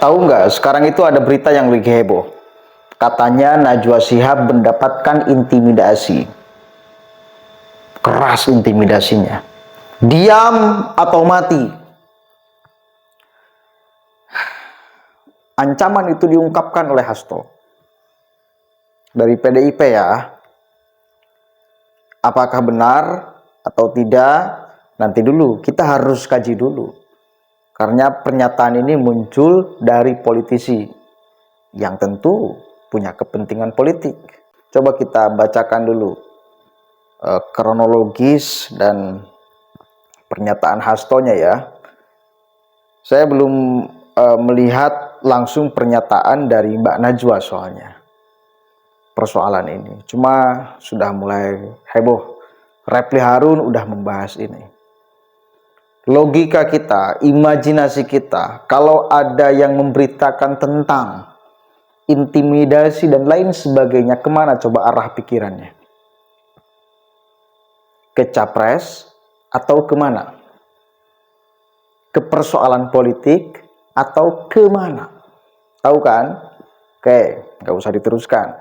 Tahu nggak, sekarang itu ada berita yang lagi heboh. Katanya Najwa Shihab mendapatkan intimidasi. Keras intimidasinya. Diam atau mati. Ancaman itu diungkapkan oleh Hasto. Dari PDIP ya. Apakah benar atau tidak? Nanti dulu, kita harus kaji dulu. Karena pernyataan ini muncul dari politisi yang tentu punya kepentingan politik. Coba kita bacakan dulu kronologis dan pernyataan Hastonya ya. Saya belum melihat langsung pernyataan dari Mbak Najwa soalnya persoalan ini. Cuma sudah mulai heboh. Refli Harun udah membahas ini. Logika kita, imajinasi kita, kalau ada yang memberitakan tentang intimidasi dan lain sebagainya, kemana coba arah pikirannya? Ke capres atau kemana? Ke persoalan politik atau kemana? Tahu kan? Oke, nggak usah diteruskan.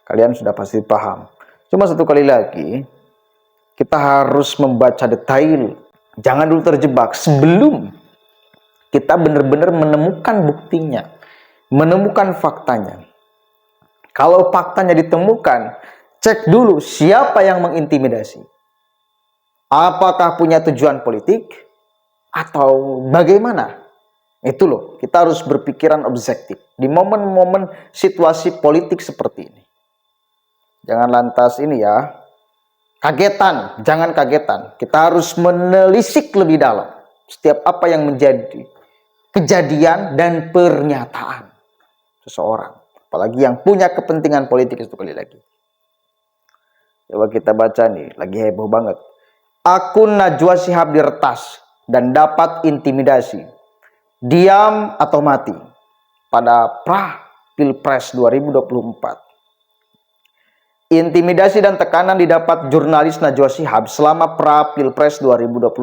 Kalian sudah pasti paham. Cuma satu kali lagi, kita harus membaca detail. Jangan dulu terjebak sebelum kita benar-benar menemukan buktinya, menemukan faktanya. Kalau faktanya ditemukan, cek dulu siapa yang mengintimidasi. Apakah punya tujuan politik atau bagaimana? Itu loh, kita harus berpikiran objektif di momen-momen situasi politik seperti ini. Jangan lantas ini ya, kagetan, jangan kagetan. Kita harus menelisik lebih dalam setiap apa yang menjadi kejadian dan pernyataan seseorang. Apalagi yang punya kepentingan politik itu kali lagi. Coba kita baca nih, lagi heboh banget. Akun Najwa Shihab diretas dan dapat intimidasi. Diam atau mati pada Pilpres 2024. Intimidasi dan tekanan didapat jurnalis Najwa Shihab selama Pilpres 2024.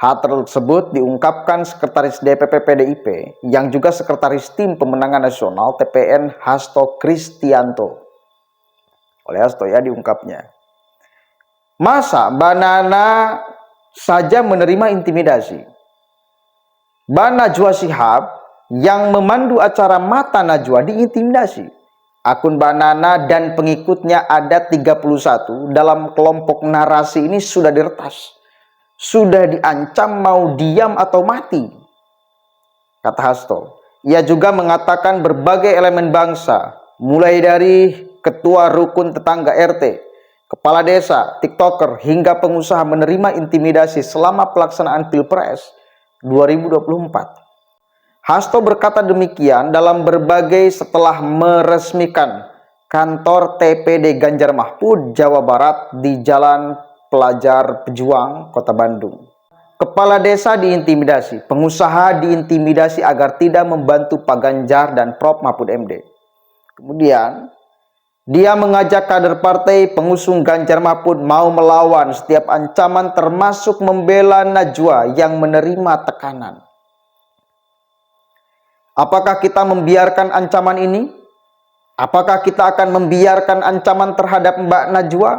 Hal tersebut diungkapkan Sekretaris DPP PDIP yang juga Sekretaris Tim Pemenangan Nasional TPN Hasto Kristianto. Oleh Hasto ya diungkapnya. Masa Mbak Nana saja menerima intimidasi? Mbak Najwa Shihab yang memandu acara Mata Najwa diintimidasi. Akun Mbak Nana dan pengikutnya ada 31 dalam kelompok narasi ini sudah diretas. Sudah diancam mau diam atau mati, kata Hasto. Ia juga mengatakan berbagai elemen bangsa, mulai dari ketua rukun tetangga RT, kepala desa, tiktoker, hingga pengusaha menerima intimidasi selama pelaksanaan Pilpres 2024. Hasto berkata demikian dalam berbagai setelah meresmikan kantor TPD Ganjar Mahfud Jawa Barat di Jalan Pelajar Pejuang, Kota Bandung. Kepala desa diintimidasi, pengusaha diintimidasi agar tidak membantu Pak Ganjar dan Prof Mahfud MD. Kemudian, dia mengajak kader partai pengusung Ganjar Mahfud mau melawan setiap ancaman termasuk membela Najwa yang menerima tekanan. Apakah kita membiarkan ancaman ini? Apakah kita akan membiarkan ancaman terhadap Mbak Najwa?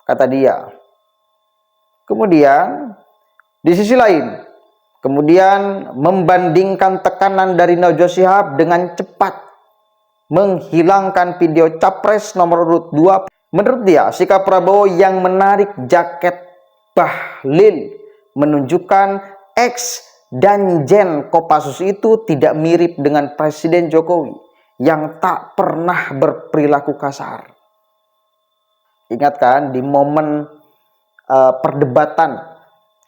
Kata dia. Kemudian, di sisi lain, kemudian membandingkan tekanan dari Najwa Shihab dengan cepat menghilangkan video capres nomor urut 2. Menurut dia, sikap Prabowo yang menarik jaket Bahlil menunjukkan X dan Jen Kopassus itu tidak mirip dengan Presiden Jokowi yang tak pernah berperilaku kasar. Ingat kan di momen perdebatan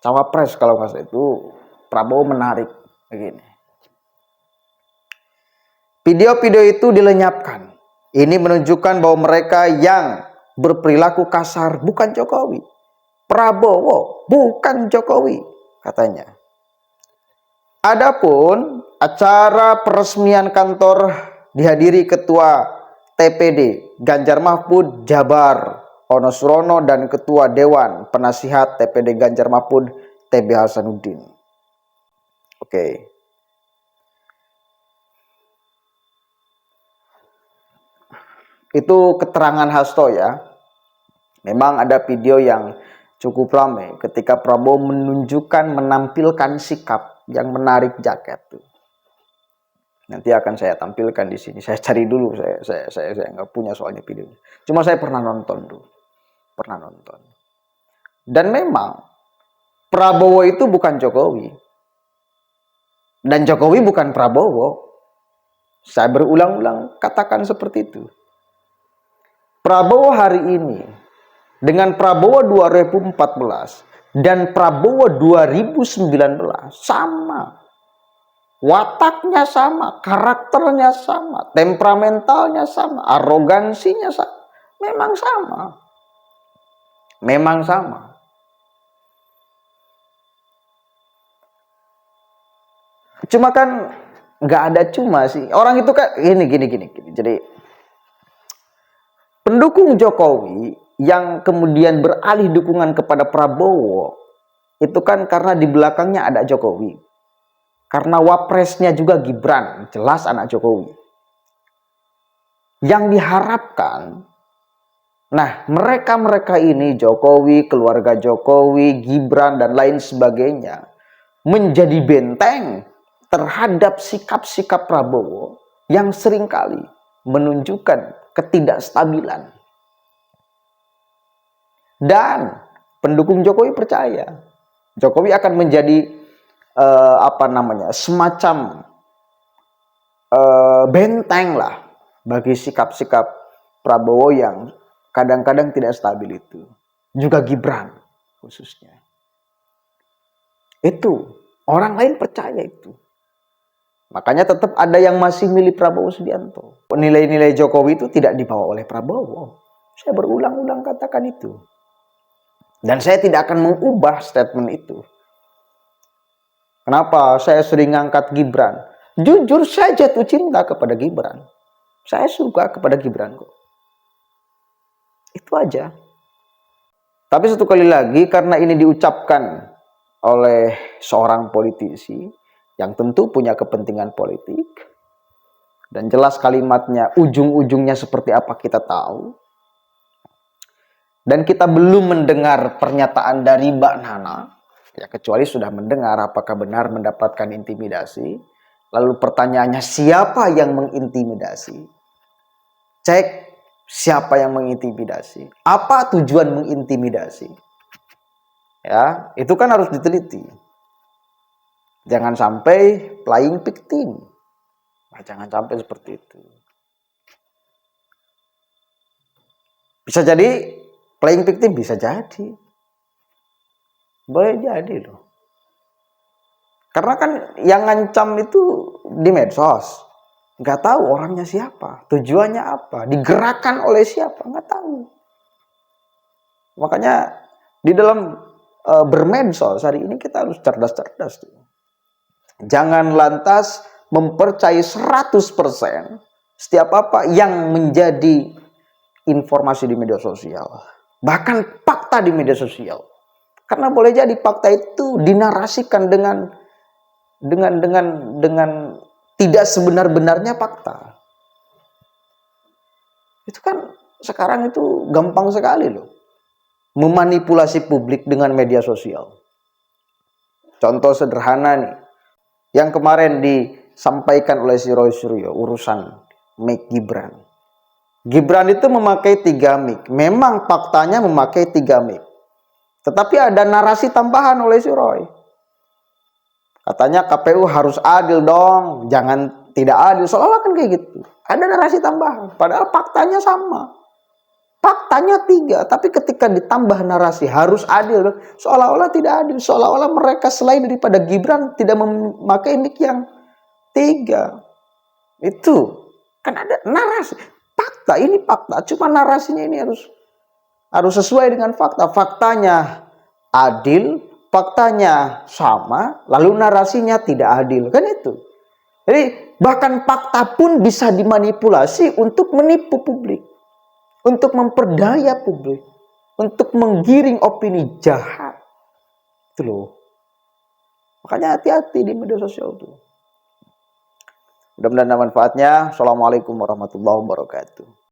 cawapres kalau nggak salah itu Prabowo menarik begini. Video-video itu dilenyapkan. Ini menunjukkan bahwa mereka yang berperilaku kasar bukan Jokowi. Prabowo bukan Jokowi, katanya. Adapun acara peresmian kantor dihadiri Ketua TPD Ganjar Mahfud Jabar Ono Surono dan Ketua Dewan Penasihat TPD Ganjar Mahfud TB Hasanuddin. Oke. Itu keterangan Hasto ya. Memang ada video yang cukup ramai ketika Prabowo menampilkan sikap yang menarik jaket tuh. Nanti akan saya tampilkan di sini. Saya cari dulu, saya nggak punya soalnya videonya. Cuma saya pernah nonton dulu. Pernah nonton. Dan memang Prabowo itu bukan Jokowi. Dan Jokowi bukan Prabowo. Saya berulang-ulang katakan seperti itu. Prabowo hari ini dengan Prabowo 2014 dan Prabowo 2019 sama. Wataknya sama, karakternya sama, temperamentalnya sama, arogansinya sama. Memang sama. Memang sama. Cuma kan nggak ada cuma sih. Orang itu kan gini. Jadi pendukung Jokowi yang kemudian beralih dukungan kepada Prabowo itu kan karena di belakangnya ada Jokowi. Karena wapresnya juga Gibran, jelas anak Jokowi. Yang diharapkan, nah mereka ini Jokowi, keluarga Jokowi, Gibran dan lain sebagainya menjadi benteng terhadap sikap-sikap Prabowo yang seringkali menunjukkan ketidakstabilan. Dan pendukung Jokowi percaya Jokowi akan menjadi semacam benteng lah bagi sikap-sikap Prabowo yang kadang-kadang tidak stabil itu. Juga Gibran khususnya. Itu orang lain percaya itu. Makanya tetap ada yang masih milih Prabowo Subianto. Nilai-nilai Jokowi itu tidak dibawa oleh Prabowo. Saya berulang-ulang katakan itu. Dan saya tidak akan mengubah statement itu. Kenapa saya sering ngangkat Gibran? Jujur saya jatuh cinta kepada Gibran. Saya suka kepada Gibran kok. Itu aja. Tapi satu kali lagi karena ini diucapkan oleh seorang politisi yang tentu punya kepentingan politik. Dan jelas kalimatnya ujung-ujungnya seperti apa kita tahu. Dan kita belum mendengar pernyataan dari Mbak Nana. Ya, kecuali sudah mendengar apakah benar mendapatkan intimidasi. Lalu pertanyaannya siapa yang mengintimidasi? Cek siapa yang mengintimidasi. Apa tujuan mengintimidasi? Ya, itu kan harus diteliti. Jangan sampai playing victim. Nah, jangan sampai seperti itu. Bisa jadi playing victim, bisa jadi. Boleh jadi loh. Karena kan yang ngancam itu di medsos. Nggak tahu orangnya siapa, tujuannya apa, digerakkan oleh siapa, nggak tahu. Makanya di dalam bermedsos hari ini kita harus cerdas-cerdas. Jangan lantas mempercayai 100% setiap apa yang menjadi informasi di media sosial. Bahkan fakta di media sosial. Karena boleh jadi fakta itu dinarasikan dengan tidak sebenar-benarnya fakta. Itu kan sekarang itu gampang sekali loh. Memanipulasi publik dengan media sosial. Contoh sederhana nih. Yang kemarin disampaikan oleh si Roy Suryo urusan mic Gibran. Gibran itu memakai 3 mic. Memang faktanya memakai 3 mic. Tetapi ada narasi tambahan oleh si Roy. Katanya KPU harus adil dong, jangan tidak adil. Seolah kan kayak gitu. Ada narasi tambahan, padahal faktanya sama. Faktanya 3, tapi ketika ditambah narasi harus adil, seolah-olah tidak adil. Seolah-olah mereka selain daripada Gibran tidak memakai mic yang 3. Itu kan ada narasi. Fakta, ini fakta. Cuma narasinya ini harus sesuai dengan fakta. Faktanya adil, faktanya sama, lalu narasinya tidak adil. Kan itu. Jadi bahkan fakta pun bisa dimanipulasi untuk menipu publik. Untuk memperdaya publik. Untuk menggiring opini jahat. Itu loh. Makanya hati-hati di media sosial itu. Mudah-mudahan ada manfaatnya. Assalamualaikum warahmatullahi wabarakatuh.